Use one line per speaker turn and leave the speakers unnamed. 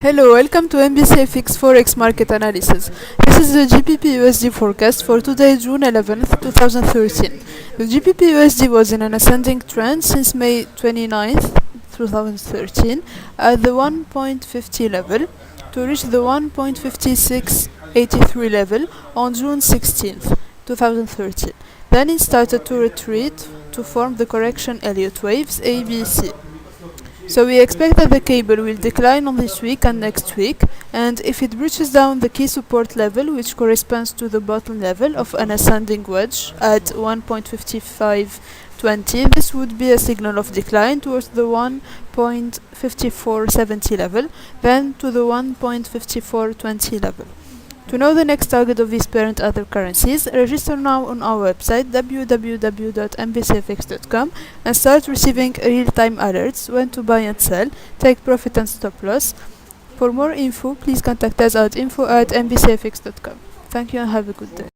Hello, welcome to MBCFX Forex Market Analysis. This is the GBP USD forecast for today, June 11th, 2013. The GBP USD was in an ascending trend since May 29th, 2013 at the 1.50 level to reach the 1.5683 level on June 16th, 2013. Then it started to retreat to form the correction Elliott waves ABC. So we expect that the cable will decline on this week and next week, and if it breaches down the key support level, which corresponds to the bottom level of an ascending wedge at 1.5520, this would be a signal of decline towards the 1.5470 level, then to the 1.5420 level. To know the next target of these parent other currencies, register now on our website www.mbcfx.com and start receiving real-time alerts when to buy and sell, take profit and stop loss. For more info, please contact us at info@mbcfx.com. Thank you and have a good day.